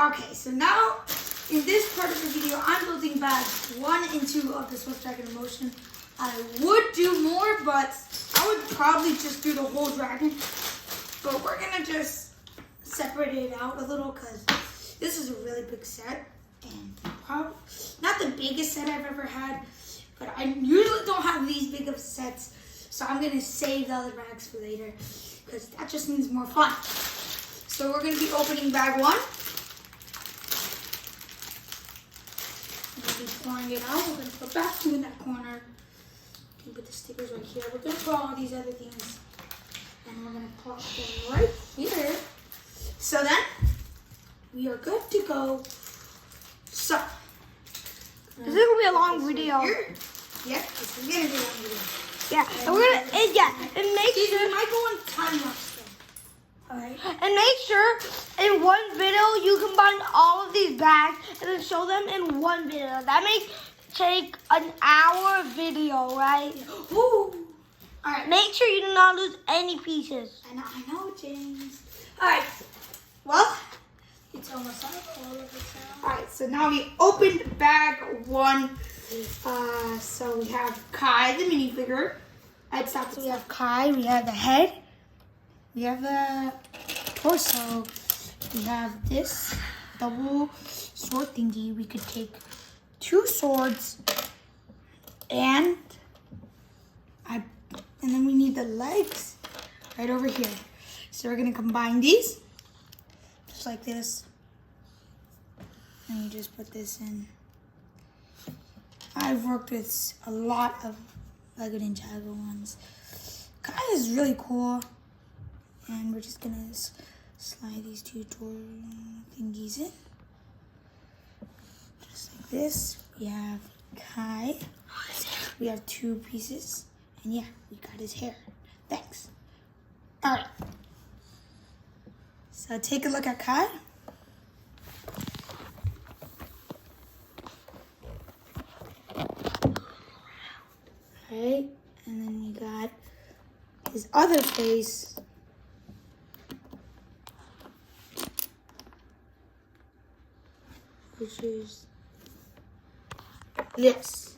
Okay, so now in this part of the video, I'm building bags 1 and 2 of the Swift Dragon Emotion. I would do more, but I would probably just do the whole dragon. But we're gonna just separate it out a little because this is a really big set. And probably not the biggest set I've ever had, but I usually don't have these big of sets. So I'm gonna save the other bags for later because that just means more fun. So we're gonna be opening bag 1. We'll be pouring it out. We're gonna put back 2 in that corner. You can put the stickers right here. We're gonna put all these other things, and we're gonna plop them right here. So then we are good to go. So this is gonna be a long video. Yeah, this is gonna be a long video. Yeah, and we're gonna and make sure we might go on time lapse though. Alright. And make sure in one video you combine all of these bags and then show them in one video. That makes take an hour video, right? Ooh. Alright. Make sure you do not lose any pieces. I know, James. Alright. Well, it's almost out. Alright, so now we opened bag 1. So we have Kai, the minifigure. So we have Kai, we have the head, We have the torso. We have this double sword thingy. We could take 2 swords and then we need the legs right over here. So we're gonna combine these just like this. And you just put this in. I've worked with a lot of Lego Ninjago ones. Kai is really cool. And we're just gonna slide these 2 thingies in. Just like this. We have Kai. We have 2 pieces. And yeah, we got his hair. Thanks. Alright. So take a look at Kai. Alright. And then we got his other face. Which is this.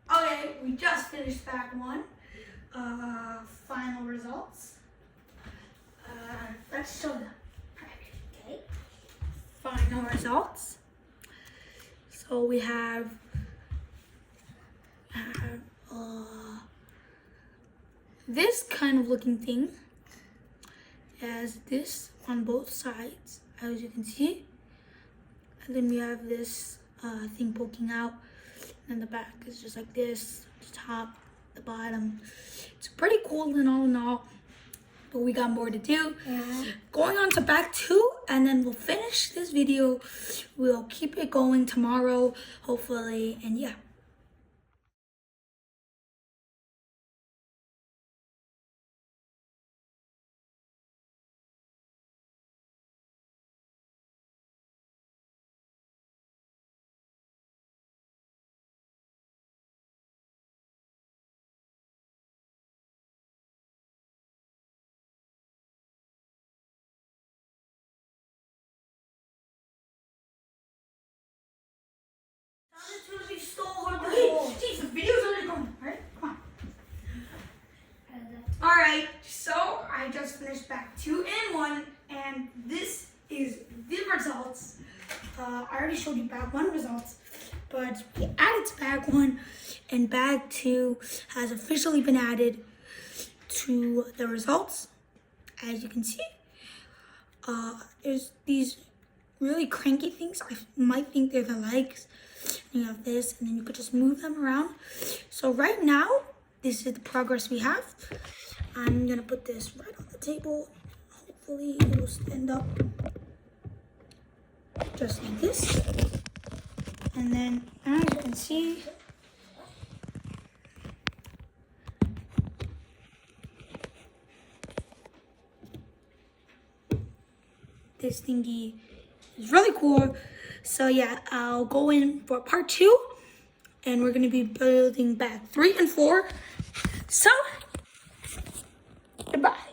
Okay, we just finished bag 1. Final results. Let's show them. Okay. Final results. So we have this kind of looking thing. It has this on both sides, as you can see. And then we have this thing poking out. And the back is just like this, the top, the bottom. It's pretty cool in all, but we got more to do. Yeah. Going on to bag 2, and then we'll finish this video. We'll keep it going tomorrow, hopefully, and yeah. Jeez, the video's already going. Alright, come on. Alright, so I just finished bag 2 and 1, and this is the results. I already showed you bag 1 results, but we added to bag 1, and bag 2 has officially been added to the results. As you can see, there's these really cranky things. I might think they're the legs, And you have this, and then you could just move them around. So right now, this is the progress we have. I'm gonna put this right on the table. Hopefully it will stand up just like this. And then as you can see, this thingy is really cool. So yeah, I'll go in for part 2, and we're gonna be building bag 3 and 4. So goodbye.